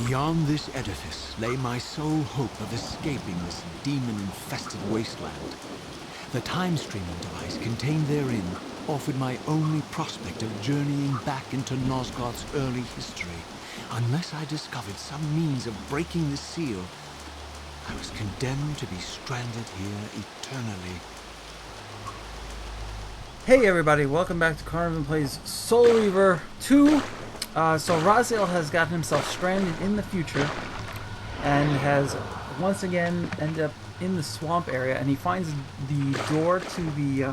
Beyond this edifice lay my sole hope of escaping this demon-infested wasteland. The time-streaming device contained therein offered my only prospect of journeying back into Nosgoth's early history. Unless I discovered some means of breaking the seal, I was condemned to be stranded here eternally. Hey everybody, welcome back to Carn Plays Reaver2. So Raziel has gotten himself stranded in the future and has once again ended up in the swamp area, and he finds the door to the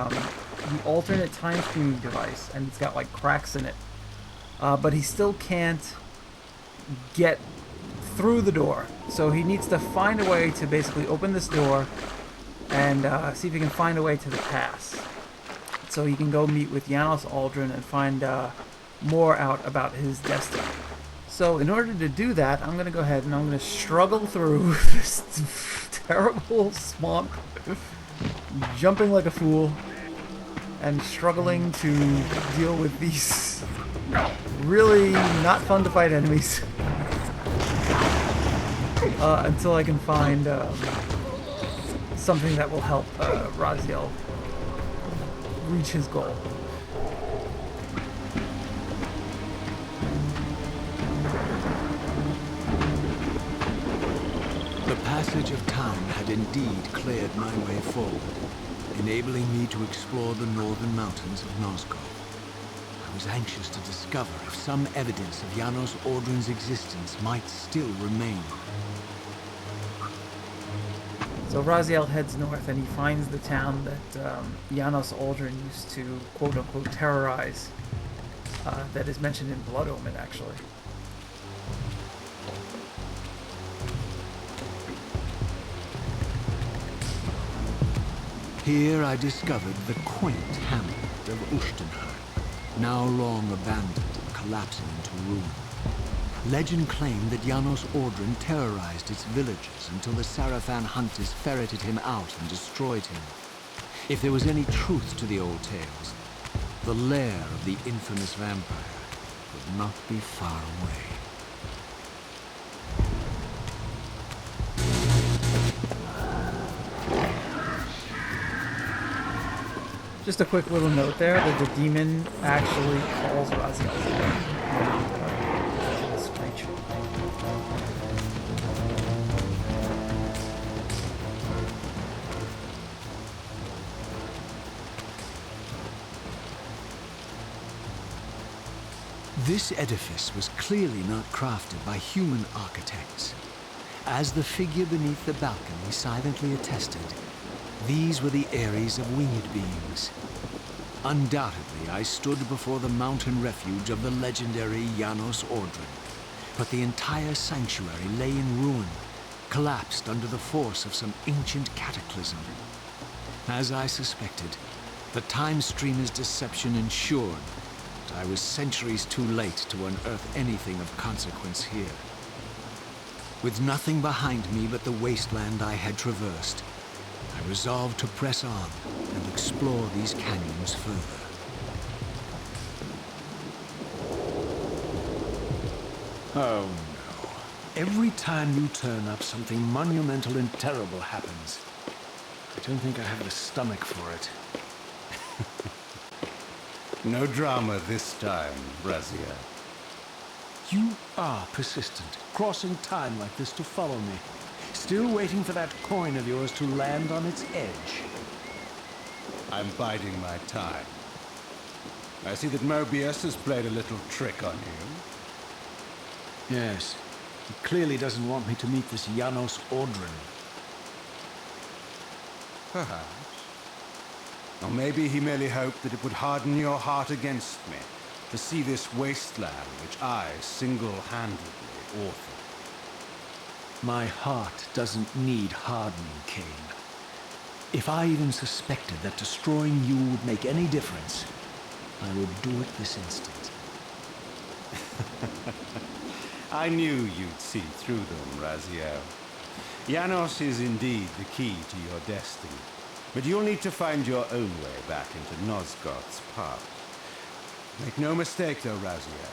alternate time streaming device, and it's got like cracks in it. But he still can't get through the door, so he needs to find a way to basically open this door and see if he can find a way to the pass. So he can go meet with Janos Audron and find more out about his destiny. So in order to do that, I'm going to go ahead and I'm going to struggle through this terrible swamp, jumping like a fool, and struggling to deal with these really not fun to fight enemies until I can find something that will help Raziel reach his goal. The passage of time had indeed cleared my way forward, enabling me to explore the northern mountains of Nosgoth. I was anxious to discover if some evidence of Janos Audron's existence might still remain. So Raziel heads north and he finds the town that Janos Audron used to quote-unquote terrorize, that is mentioned in Blood Omen, actually. Here I discovered the quaint hamlet of Ustenheim, now long abandoned and collapsing into ruin. Legend claimed that Janos Audron terrorized its villagers until the Sarafan hunters ferreted him out and destroyed him. If there was any truth to the old tales, the lair of the infamous vampire could not be far away. Just a quick little note there that the demon actually calls Raziel's name. This edifice was clearly not crafted by human architects. As the figure beneath the balcony silently attested, these were the aeries of winged beings. Undoubtedly, I stood before the mountain refuge of the legendary Janos Audron, but the entire sanctuary lay in ruin, collapsed under the force of some ancient cataclysm. As I suspected, the time streamer's deception ensured that I was centuries too late to unearth anything of consequence here. With nothing behind me but the wasteland I had traversed, I resolved to press on and explore these canyons further. Oh no. Every time you turn up, something monumental and terrible happens. I don't think I have the stomach for it. No drama this time, Raziel. You are persistent, crossing time like this to follow me. Still waiting for that coin of yours to land on its edge. I'm biding my time. I see that Mobius has played a little trick on you. Yes. He clearly doesn't want me to meet this Janos Audron. Perhaps. Or maybe he merely hoped that it would harden your heart against me, to see this wasteland which I single-handedly authored. My heart doesn't need hardening, Kain. If I even suspected that destroying you would make any difference, I would do it this instant. I knew you'd see through them, Raziel. Janos is indeed the key to your destiny, but you'll need to find your own way back into Nosgoth's past. Make no mistake, though, Raziel.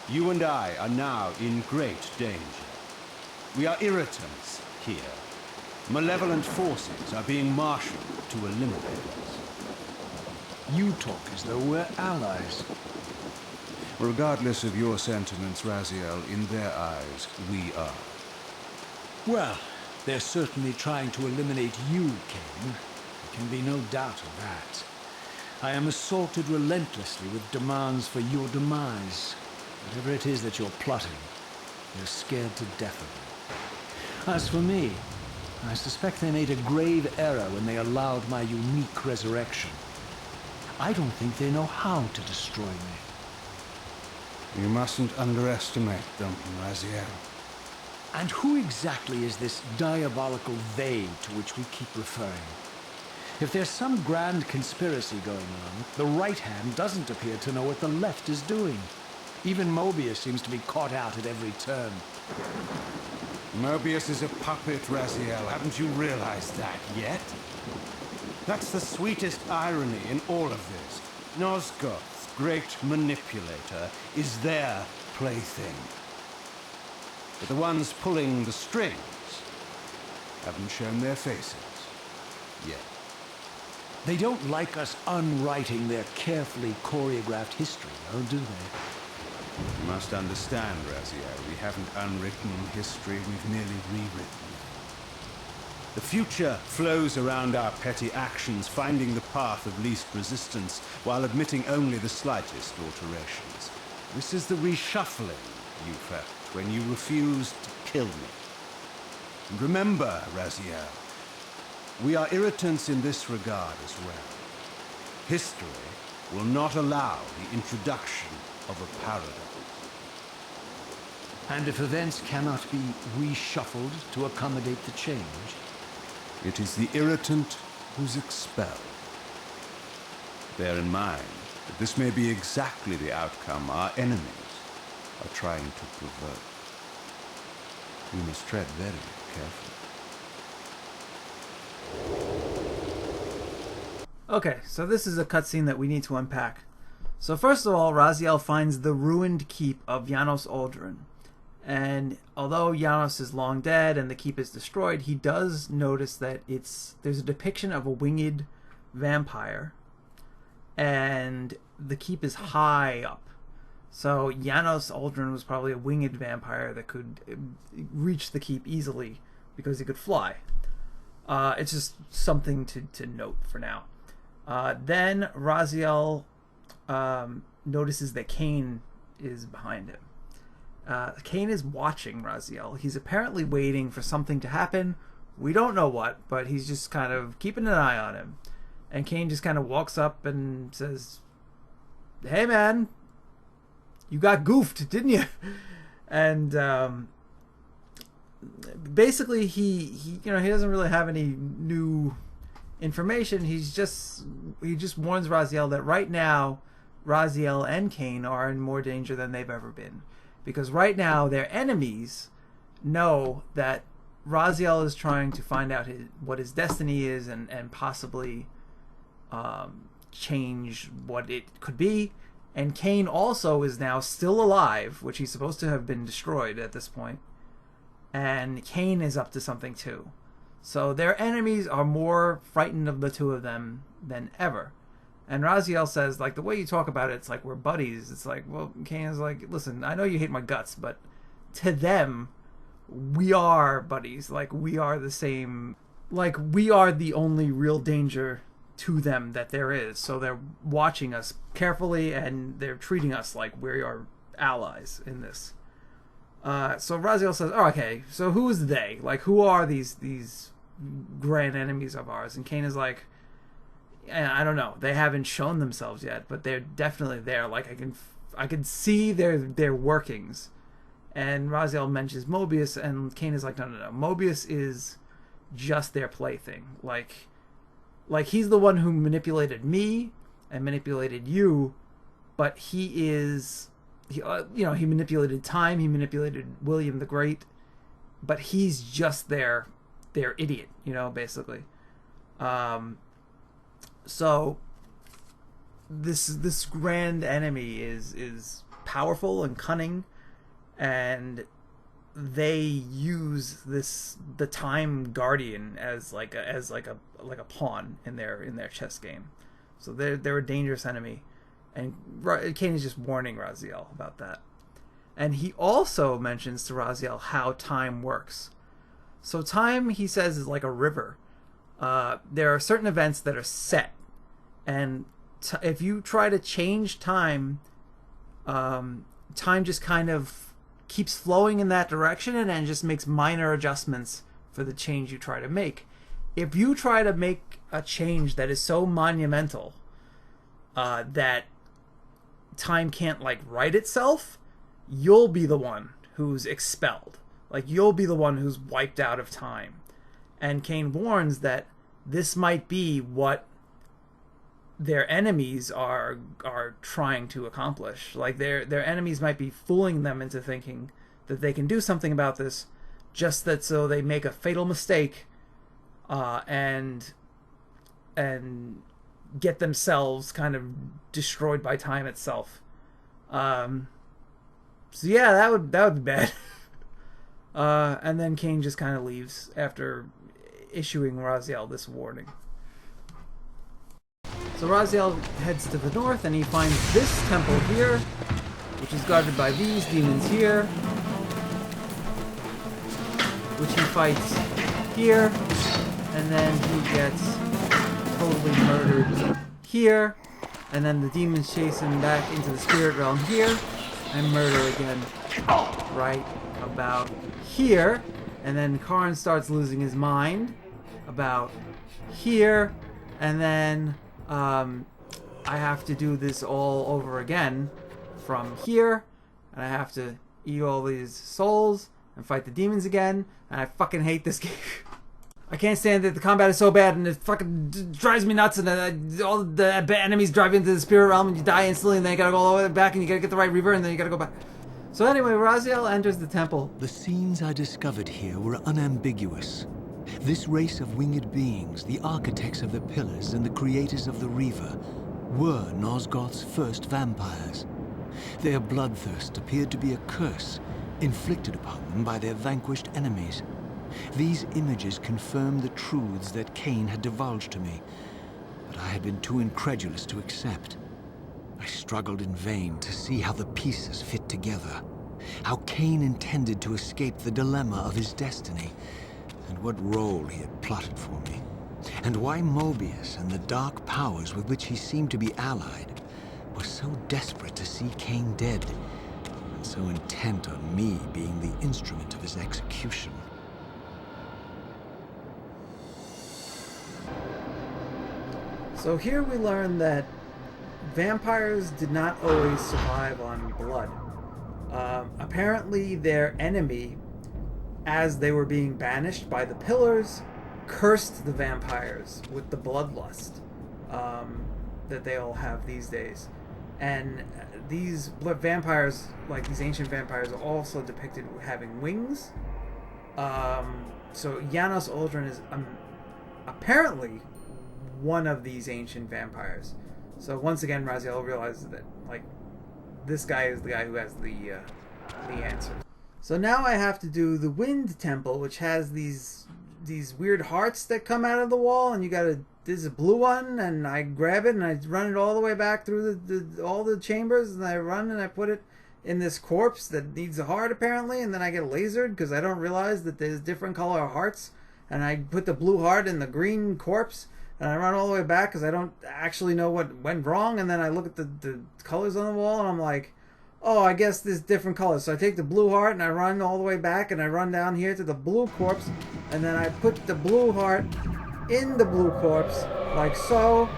You and I are now in great danger. We are irritants here. Malevolent forces are being marshaled to eliminate us. You talk as though we're allies. Regardless of your sentiments, Raziel, in their eyes, we are. Well, they're certainly trying to eliminate you, Kain. There can be no doubt of that. I am assaulted relentlessly with demands for your demise. Whatever it is that you're plotting, they're scared to death of you. As for me, I suspect they made a grave error when they allowed my unique resurrection. I don't think they know how to destroy me. You mustn't underestimate them, Raziel. And who exactly is this diabolical they to which we keep referring? If there's some grand conspiracy going on, the right hand doesn't appear to know what the left is doing. Even Mobius seems to be caught out at every turn. Mobius is a puppet, Raziel. Haven't you realized that yet? That's the sweetest irony in all of this. Nosgoth's great manipulator is their plaything. But the ones pulling the strings haven't shown their faces yet. They don't like us unwriting their carefully choreographed history, though, do they? You must understand, Raziel, we haven't unwritten history, we've merely rewritten it. The future flows around our petty actions, finding the path of least resistance, while admitting only the slightest alterations. This is the reshuffling you felt when you refused to kill me. And remember, Raziel, we are irritants in this regard as well. History will not allow the introduction of a paradox. And if events cannot be reshuffled to accommodate the change? It is the irritant who's expelled. Bear in mind that this may be exactly the outcome our enemies are trying to provoke. We must tread very carefully. Okay, so this is a cutscene that we need to unpack. So first of all, Raziel finds the ruined keep of Janos Audron. And although Janos is long dead and the keep is destroyed, he does notice that there's a depiction of a winged vampire. And the keep is high up. So Janos Audron was probably a winged vampire that could reach the keep easily because he could fly. It's just something to note for now. Then Raziel notices that Kain is behind him. Kain is watching Raziel. He's apparently waiting for something to happen. We don't know what, but he's just kind of keeping an eye on him. And Kain just kind of walks up and says, "Hey man, you got goofed, didn't you?" And basically he doesn't really have any new information. He just warns Raziel that right now Raziel and Kain are in more danger than they've ever been, because right now their enemies know that Raziel is trying to find out what his destiny is and possibly change what it could be. And Kain also is now still alive, which he's supposed to have been destroyed at this point. And Kain is up to something too. So their enemies are more frightened of the two of them than ever. And Raziel says, like, the way you talk about it, it's like we're buddies. It's like, well, Kain is like, listen, I know you hate my guts, but to them, we are buddies. Like, we are the same. Like, we are the only real danger to them that there is. So they're watching us carefully and they're treating us like we are allies in this. So Raziel says, "Oh, okay, so who is they? Like, who are these grand enemies of ours?" And Kain is like, "I don't know. They haven't shown themselves yet, but they're definitely there. Like, I can see their workings." And Raziel mentions Mobius, and Kain is like, "No. Mobius is just their plaything. Like he's the one who manipulated me and manipulated you, but he manipulated time, he manipulated William the Great, but he's just their idiot, basically." So this grand enemy is powerful and cunning, and they use the Time Guardian as like a pawn in their chess game. So they're a dangerous enemy, and Kain is just warning Raziel about that. And he also mentions to Raziel how time works. So time, he says, is like a river. There are certain events that are set, and if you try to change time, time just kind of keeps flowing in that direction and then just makes minor adjustments for the change you try to make. If you try to make a change that is so monumental that time can't like right itself, you'll be the one who's expelled. Like, you'll be the one who's wiped out of time. And Kain warns that this might be what their enemies are trying to accomplish. Like, their enemies might be fooling them into thinking that they can do something about this, just that so they make a fatal mistake and get themselves kind of destroyed by time itself. So yeah, that would be bad. And then Kain just kind of leaves after issuing Raziel this warning. So Raziel heads to the north and he finds this temple here, which is guarded by these demons here, which he fights here, and then he gets totally murdered here, and then the demons chase him back into the spirit realm here, and murder again right about here. And then Carn starts losing his mind about here, and then I have to do this all over again from here, and I have to eat all these souls and fight the demons again, and I fucking hate this game. I can't stand that the combat is so bad, and it fucking drives me nuts, and all the enemies drive into the spirit realm, and you die instantly, and then you gotta go all the way back, and you gotta get the right Reaver, and then you gotta go back. So anyway, Raziel enters the temple. The scenes I discovered here were unambiguous. This race of winged beings, the architects of the pillars and the creators of the Reaver, were Nosgoth's first vampires. Their bloodthirst appeared to be a curse inflicted upon them by their vanquished enemies. These images confirmed the truths that Kain had divulged to me, but I had been too incredulous to accept. I struggled in vain to see how the pieces fit together, how Kain intended to escape the dilemma of his destiny, and what role he had plotted for me, and why Mobius and the dark powers with which he seemed to be allied were so desperate to see Kain dead, and so intent on me being the instrument of his execution. So here we learn that vampires did not always survive on blood. Apparently their enemy, as they were being banished by the pillars, cursed the vampires with the bloodlust that they all have these days. And these vampires, like these ancient vampires, are also depicted having wings. So Janos Audron is apparently one of these ancient vampires. So once again, Raziel realizes that, like, this guy is the guy who has the answer. So now I have to do the Wind Temple, which has these weird hearts that come out of the wall, and you gotta. There's a blue one, and I grab it and I run it all the way back through all the chambers, and I run and I put it in this corpse that needs a heart apparently, and then I get lasered because I don't realize that there's different color hearts, and I put the blue heart in the green corpse. And I run all the way back because I don't actually know what went wrong. And then I look at the colors on the wall and I'm like, oh, I guess there's different colors. So I take the blue heart and I run all the way back and I run down here to the blue corpse. And then I put the blue heart in the blue corpse, like so.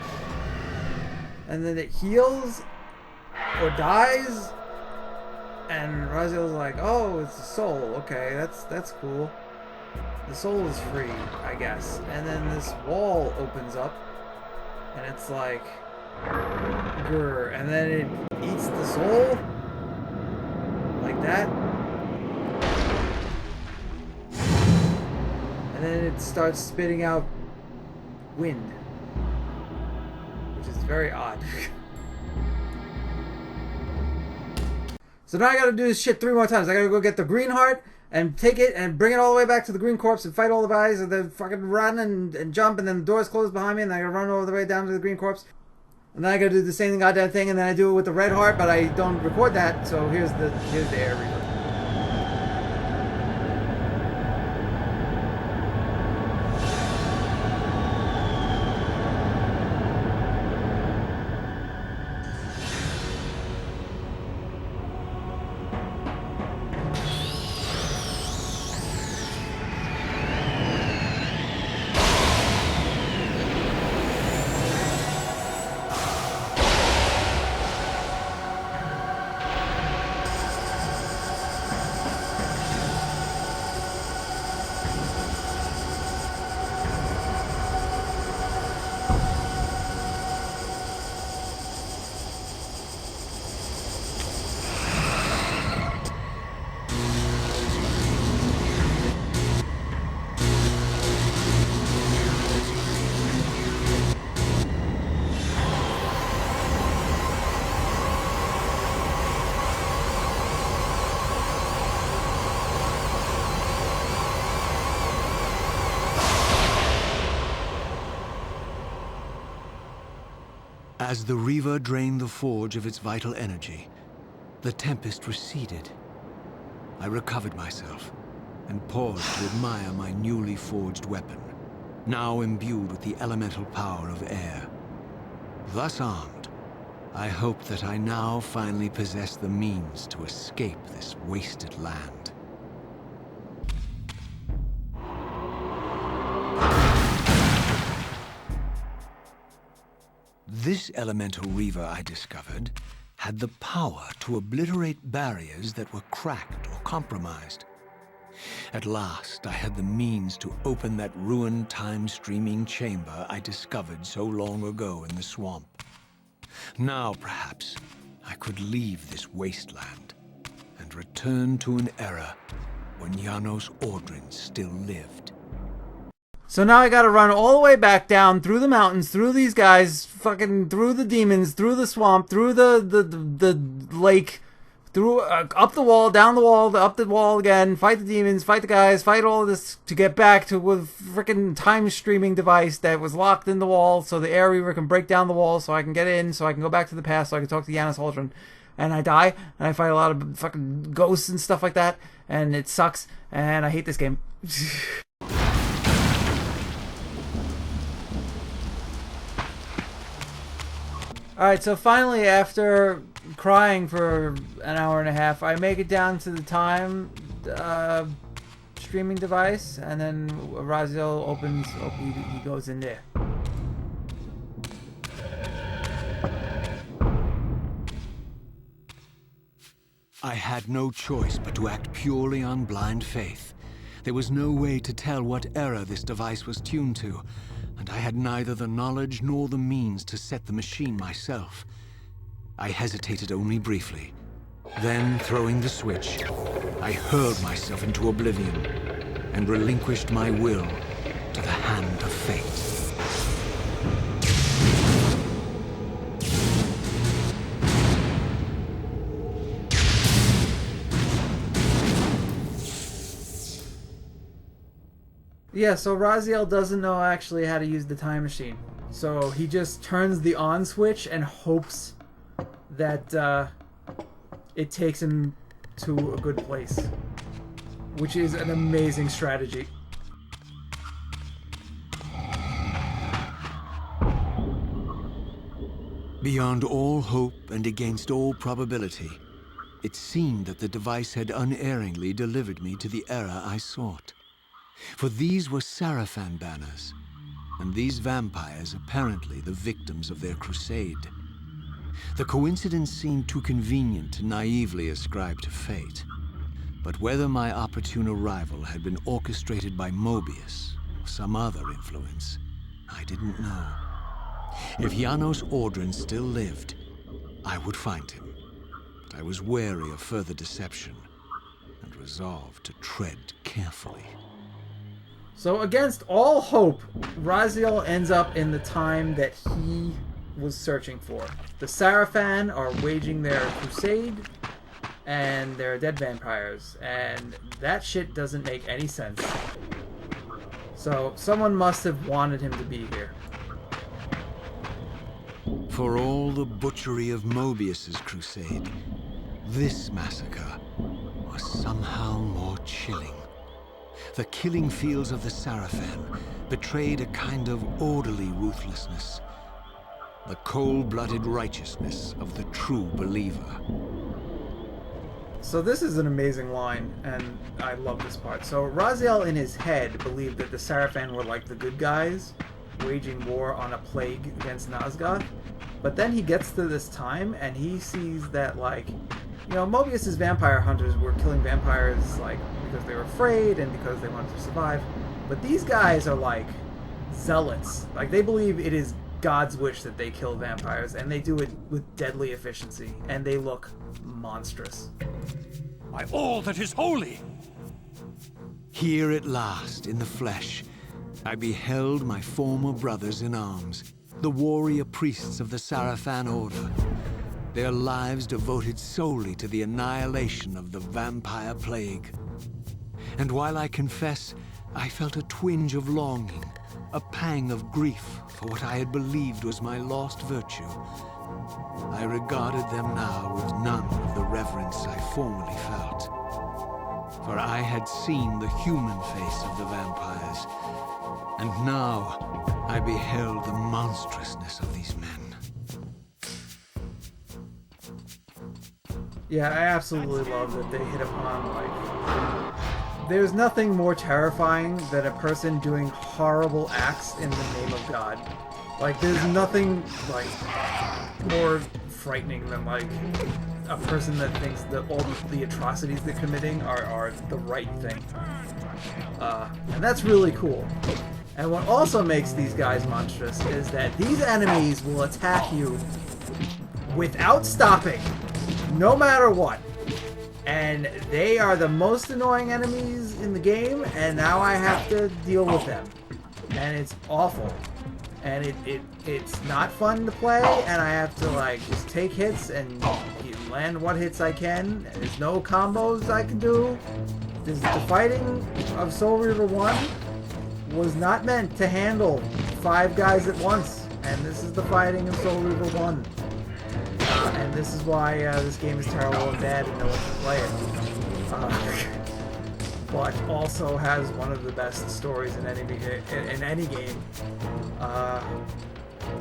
And then it heals or dies. And Raziel's like, oh, it's a soul. Okay, that's cool. The soul is free, I guess. And then this wall opens up, and it's like, grr, and then it eats the soul, like that. And then it starts spitting out wind, which is very odd. So now I gotta do this shit 3 more times. I gotta go get the green heart and take it and bring it all the way back to the green corpse and fight all the guys and then fucking run and jump, and then the doors close behind me and I gotta run all the way down to the green corpse. And then I gotta do the same goddamn thing, and then I do it with the red heart, but I don't record that, so here's the air reaver. As the Reaver drained the forge of its vital energy, the tempest receded. I recovered myself and paused to admire my newly forged weapon, now imbued with the elemental power of air. Thus armed, I hoped that I now finally possessed the means to escape this wasted land. This elemental Reaver, I discovered, had the power to obliterate barriers that were cracked or compromised. At last, I had the means to open that ruined time-streaming chamber I discovered so long ago in the swamp. Now, perhaps, I could leave this wasteland and return to an era when Janos Audron still lived. So now I gotta run all the way back down through the mountains, through these guys, fucking through the demons, through the swamp, through the lake, through up the wall, down the wall, up the wall again, fight the demons, fight the guys, fight all of this to get back to a freaking time streaming device that was locked in the wall, so the air reaver can break down the wall, so I can get in, so I can go back to the past, so I can talk to Janos Audron. And I die, and I fight a lot of fucking ghosts and stuff like that, and it sucks, and I hate this game. Alright, so finally, after crying for an hour and a half, I make it down to the time streaming device, and then Raziel opens, he goes in there. I had no choice but to act purely on blind faith. There was no way to tell what era this device was tuned to, and I had neither the knowledge nor the means to set the machine myself. I hesitated only briefly. Then, throwing the switch, I hurled myself into oblivion and relinquished my will to the hand of fate. Yeah, so Raziel doesn't know actually how to use the time machine. So he just turns the on switch and hopes that it takes him to a good place. Which is an amazing strategy. Beyond all hope and against all probability, it seemed that the device had unerringly delivered me to the era I sought. For these were Sarafan banners, and these vampires apparently the victims of their crusade. The coincidence seemed too convenient to naively ascribe to fate, but whether my opportune arrival had been orchestrated by Mobius or some other influence, I didn't know. If Janos Audron still lived, I would find him, but I was wary of further deception and resolved to tread carefully. So against all hope, Raziel ends up in the time that he was searching for. The Sarafan are waging their crusade, and there are dead vampires, and that shit doesn't make any sense. So someone must have wanted him to be here. For all the butchery of Mobius's crusade, this massacre was somehow more chilling. The killing fields of the Sarafan betrayed a kind of orderly ruthlessness, the cold-blooded righteousness of the true believer. So this is an amazing line, and I love this part. So Raziel in his head believed that the Sarafan were like the good guys, waging war on a plague against Nosgoth. But then he gets to this time, and he sees that, like, you know, Mobius's vampire hunters were killing vampires, like, because they were afraid and because they wanted to survive. But these guys are, like, zealots. Like, they believe it is God's wish that they kill vampires, and they do it with deadly efficiency, and they look monstrous. By all that is holy! Here at last, in the flesh, I beheld my former brothers in arms, the warrior priests of the Sarafan Order, their lives devoted solely to the annihilation of the vampire plague. And while I confess, I felt a twinge of longing, a pang of grief for what I had believed was my lost virtue, I regarded them now with none of the reverence I formerly felt. For I had seen the human face of the vampires, and now I beheld the monstrousness of these men. Yeah, I absolutely love that they hit upon, like... There's nothing more terrifying than a person doing horrible acts in the name of God. Like, there's nothing, like, more frightening than, like, a person that thinks that all the atrocities they're committing are the right thing. And that's really cool. And what also makes these guys monstrous is that these enemies will attack you without stopping, no matter what. And they are the most annoying enemies in the game, and now I have to deal with them. And it's awful. And it's not fun to play, and I have to, like, just take hits and land what hits I can. There's no combos I can do. The fighting of Soul Reaver 1 was not meant to handle 5 guys at once. And this is the fighting of Soul Reaver 1. And this is why this game is terrible and bad and no one can play it. But also has one of the best stories in any game,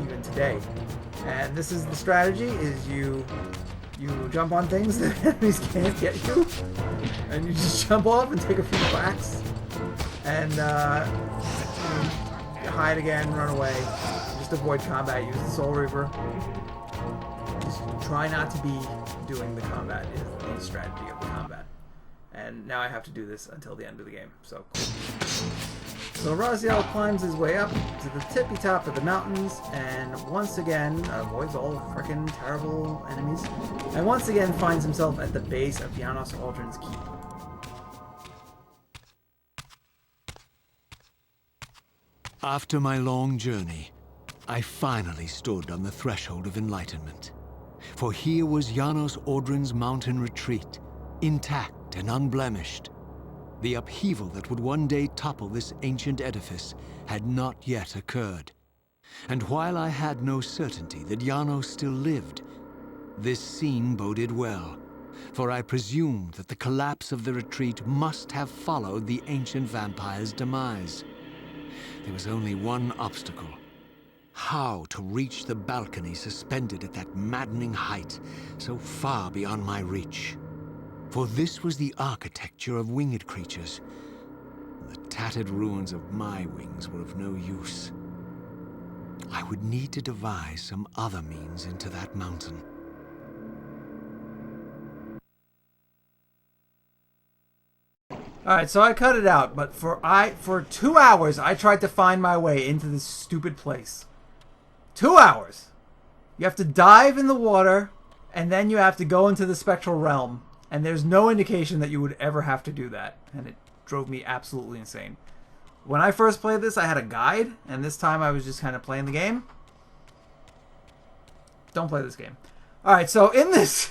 even today. And this is the strategy: is you jump on things that enemies can't get you, and you just jump off and take a few whacks, and hide again, run away, just avoid combat. Use the Soul Reaver. Try not to be doing the combat is the strategy of the combat. And now I have to do this until the end of the game. So cool. So Raziel climbs his way up to the tippy top of the mountains and once again avoids all frickin' terrible enemies. And once again finds himself at the base of Janos Audron's keep. After my long journey, I finally stood on the threshold of enlightenment. For here was Janos Audron's mountain retreat, intact and unblemished. The upheaval that would one day topple this ancient edifice had not yet occurred. And while I had no certainty that Janos still lived, this scene boded well, for I presumed that the collapse of the retreat must have followed the ancient vampire's demise. There was only one obstacle. How to reach the balcony suspended at that maddening height, so far beyond my reach. For this was the architecture of winged creatures. The tattered ruins of my wings were of no use. I would need to devise some other means into that mountain. Alright, so I cut it out, but for 2 hours I tried to find my way into this stupid place. 2 hours! You have to dive in the water, and then you have to go into the spectral realm. And there's no indication that you would ever have to do that. And it drove me absolutely insane. When I first played this, I had a guide, and this time I was just kind of playing the game. Don't play this game. Alright, so in this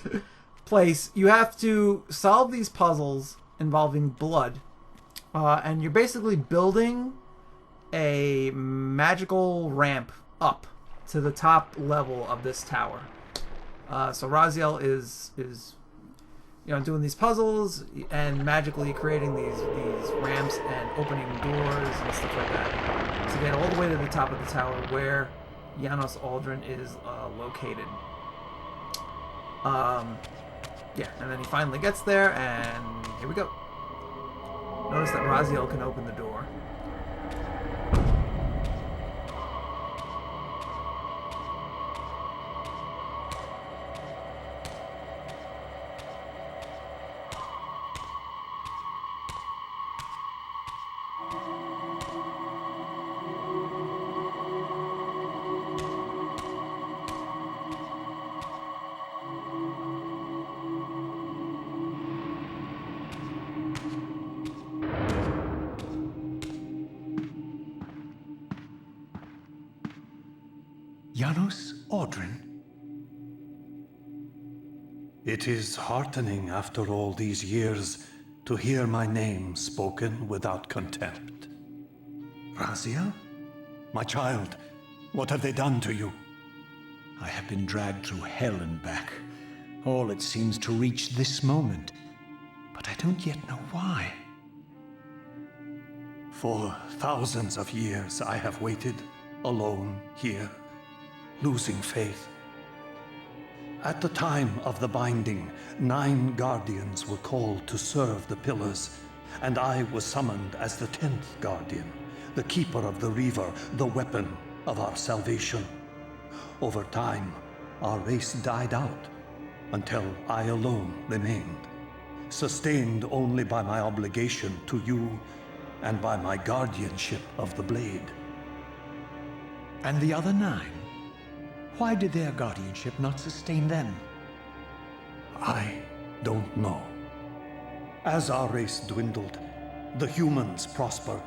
place, you have to solve these puzzles involving blood. And you're basically building a magical ramp up to the top level of this tower. So Raziel is doing these puzzles and magically creating these ramps and opening doors and stuff like that to get all the way to the top of the tower where Janos Audron is located. And then he finally gets there, and here we go. Notice that Raziel can open the door. Janos Audron? It is heartening after all these years to hear my name spoken without contempt. Raziel? My child, what have they done to you? I have been dragged through hell and back. All it seems to reach this moment. But I don't yet know why. For thousands of years I have waited, alone here, losing faith. At the time of the binding, 9 guardians were called to serve the pillars, and I was summoned as the 10th guardian, the keeper of the Reaver, the weapon of our salvation. Over time, our race died out, until I alone remained, sustained only by my obligation to you and by my guardianship of the blade. And the other 9? Why did their guardianship not sustain them? I don't know. As our race dwindled, the humans prospered.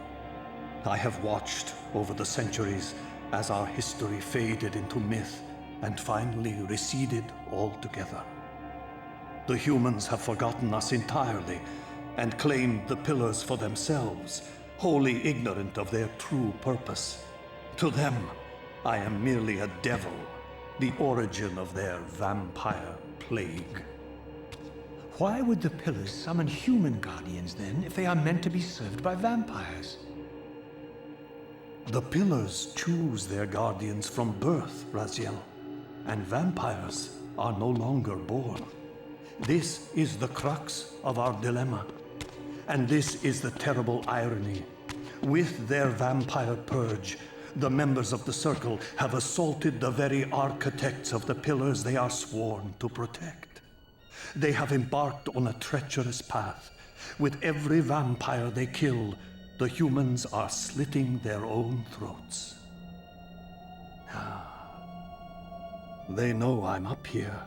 I have watched over the centuries as our history faded into myth and finally receded altogether. The humans have forgotten us entirely and claimed the pillars for themselves, wholly ignorant of their true purpose. To them, I am merely a devil, the origin of their vampire plague. Why would the pillars summon human guardians then, if they are meant to be served by vampires? The pillars choose their guardians from birth, Raziel, and vampires are no longer born. This is the crux of our dilemma, and this is the terrible irony. With their vampire purge, the members of the Circle have assaulted the very architects of the pillars they are sworn to protect. They have embarked on a treacherous path. With every vampire they kill, the humans are slitting their own throats. They know I'm up here,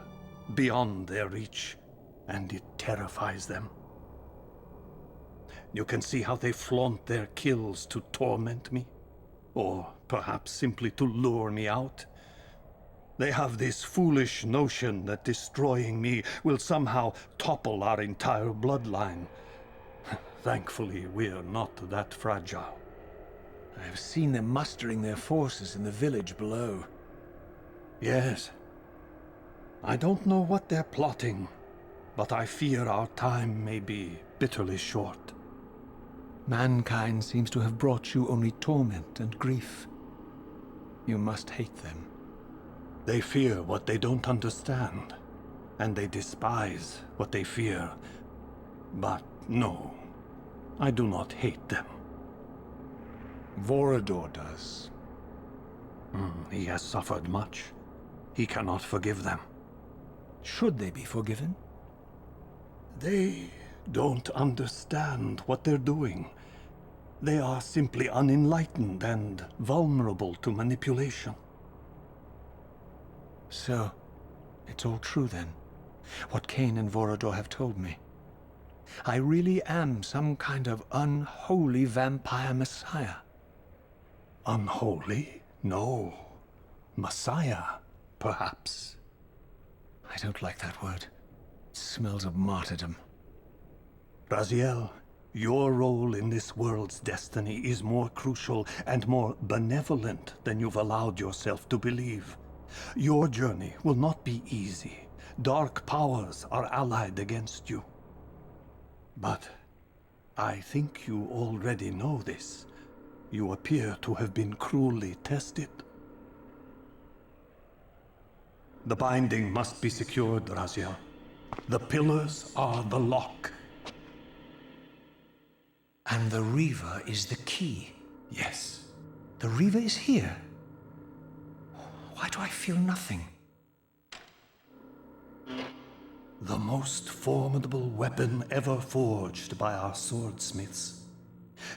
beyond their reach, and it terrifies them. You can see how they flaunt their kills to torment me. Or perhaps simply to lure me out. They have this foolish notion that destroying me will somehow topple our entire bloodline. Thankfully, we're not that fragile. I have seen them mustering their forces in the village below. Yes. I don't know what they're plotting, but I fear our time may be bitterly short. Mankind seems to have brought you only torment and grief. You must hate them. They fear what they don't understand, and they despise what they fear. But no, I do not hate them. Vorador does. He has suffered much. He cannot forgive them. Should they be forgiven? They don't understand what they're doing. They are simply unenlightened and vulnerable to manipulation. So, it's all true then, what Kain and Vorador have told me. I really am some kind of unholy vampire messiah. Unholy? No. Messiah, perhaps. I don't like that word. smells of martyrdom. Raziel, your role in this world's destiny is more crucial and more benevolent than you've allowed yourself to believe. Your journey will not be easy. Dark powers are allied against you. But I think you already know this. You appear to have been cruelly tested. The binding must be secured, Raziel. The pillars are the lock. And the Reaver is the key. Yes. The Reaver is here. Why do I feel nothing? The most formidable weapon ever forged by our swordsmiths.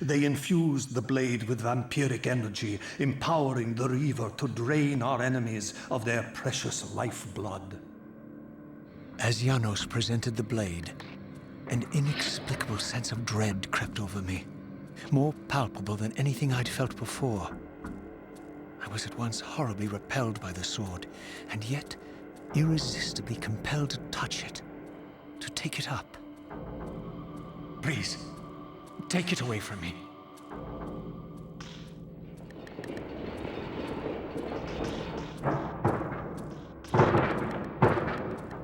They infused the blade with vampiric energy, empowering the Reaver to drain our enemies of their precious lifeblood. As Janos presented the blade, an inexplicable sense of dread crept over me, more palpable than anything I'd felt before. I was at once horribly repelled by the sword, and yet irresistibly compelled to touch it, to take it up. Please, take it away from me.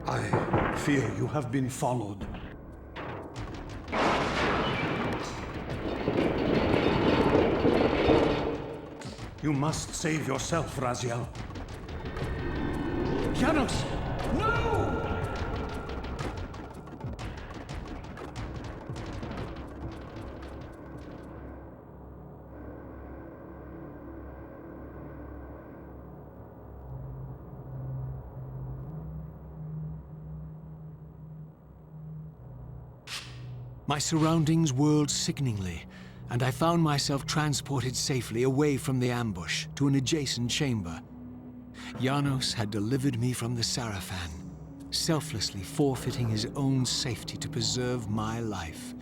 I fear you have been followed. You must save yourself, Raziel. Janos! No! My surroundings whirled sickeningly, and I found myself transported safely away from the ambush to an adjacent chamber. Janos had delivered me from the Sarafan, selflessly forfeiting his own safety to preserve my life.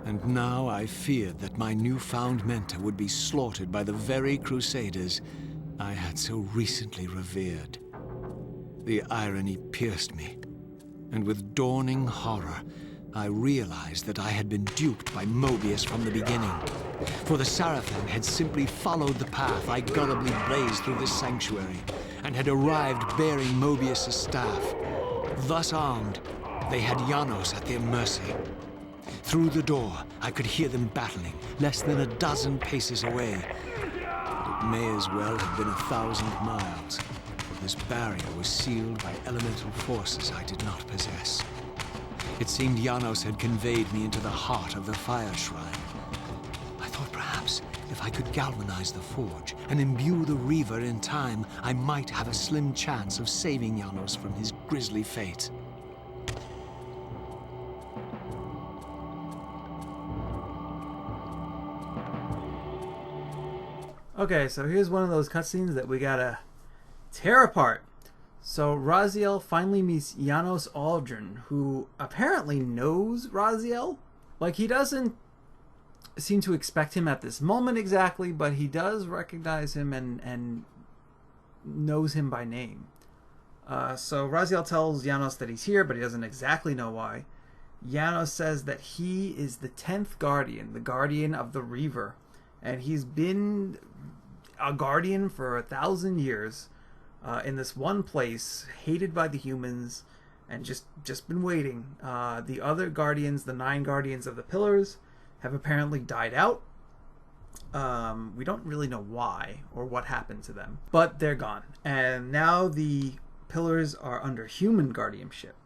And now I feared that my newfound mentor would be slaughtered by the very crusaders I had so recently revered. The irony pierced me, and with dawning horror, I realized that I had been duped by Mobius from the beginning. For the Sarafan had simply followed the path I gullibly blazed through this sanctuary, and had arrived bearing Mobius' staff. Thus armed, they had Janos at their mercy. Through the door, I could hear them battling, less than a dozen paces away. But it may as well have been 1,000 miles, for this barrier was sealed by elemental forces I did not possess. It seemed Janos had conveyed me into the heart of the fire shrine. I thought perhaps if I could galvanize the forge and imbue the Reaver in time, I might have a slim chance of saving Janos from his grisly fate. Okay, so here's one of those cutscenes that we gotta tear apart. So Raziel finally meets Janos Audron, who apparently knows Raziel. Like, he doesn't seem to expect him at this moment exactly, but he does recognize him and knows him by name. So Raziel tells Janos that he's here, but he doesn't exactly know why. Janos says that he is the 10th Guardian, the Guardian of the Reaver, and he's been a Guardian for 1,000 years. In this one place, hated by the humans, and just been waiting. The other Guardians, the 9 Guardians of the Pillars, have apparently died out. We don't really know why or what happened to them, but they're gone. And now the Pillars are under human guardianship.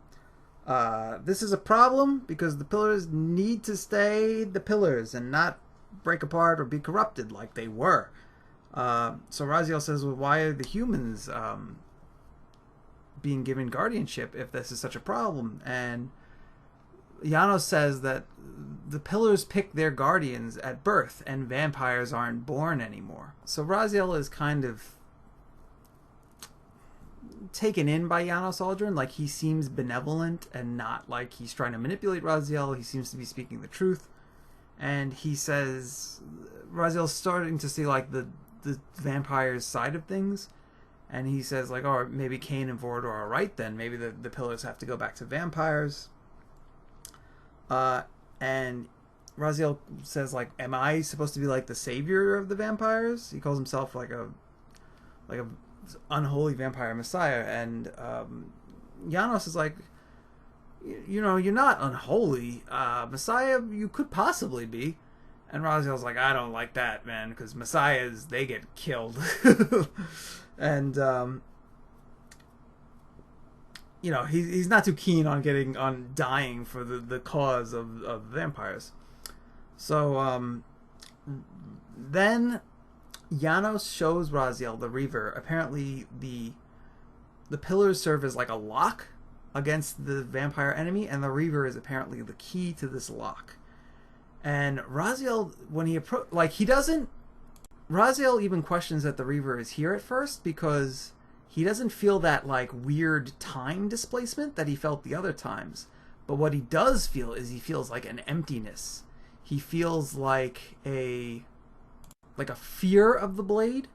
This is a problem because the Pillars need to stay the Pillars and not break apart or be corrupted like they were. So Raziel says, well, why are the humans being given guardianship if this is such a problem? And Janos says that the Pillars pick their guardians at birth, and vampires aren't born anymore. So Raziel is kind of taken in by Janos Audron. Like, he seems benevolent and not like he's trying to manipulate Raziel. He seems to be speaking the truth. And he says Raziel's starting to see like the vampire's side of things, And he says, like, oh, maybe Kain and Vordor are right then. Maybe the pillars have to go back to vampires. And Raziel says, like, am I supposed to be, like, the savior of the vampires? He calls himself, like a unholy vampire messiah. And Janos is like, you know, you're not unholy. Messiah, you could possibly be. And Raziel's like, I don't like that, man, because messiahs, they get killed. And, you know, he's not too keen on dying for the cause of vampires. So, then Janos shows Raziel the Reaver. Apparently, the pillars serve as like a lock against the vampire enemy, and the Reaver is apparently the key to this lock. And Raziel, when he Raziel even questions that the Reaver is here at first, because he doesn't feel that like weird time displacement that he felt the other times. But what he does feel is he feels like an emptiness. He feels like a fear of the blade,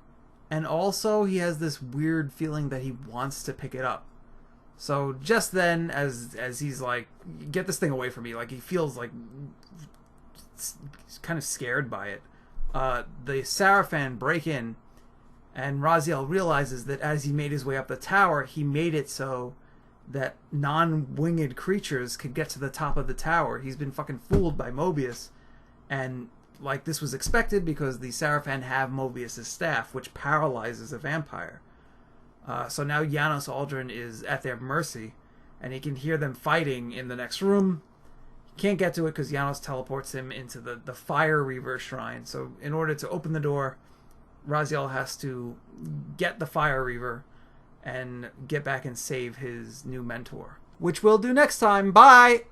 and also he has this weird feeling that he wants to pick it up. So just then, as he's like, get this thing away from me, like he feels like kind of scared by it. The Sarafan break in, and Raziel realizes that as he made his way up the tower, he made it so that non-winged creatures could get to the top of the tower. He's been fucking fooled by Mobius, and like this was expected because the Sarafan have Mobius' staff, which paralyzes a vampire. So now Janos Audron is at their mercy, and he can hear them fighting in the next room. He can't get to it because Janos teleports him into the Fire Reaver shrine. So in order to open the door, Raziel has to get the Fire Reaver and get back and save his new mentor. Which we'll do next time. Bye!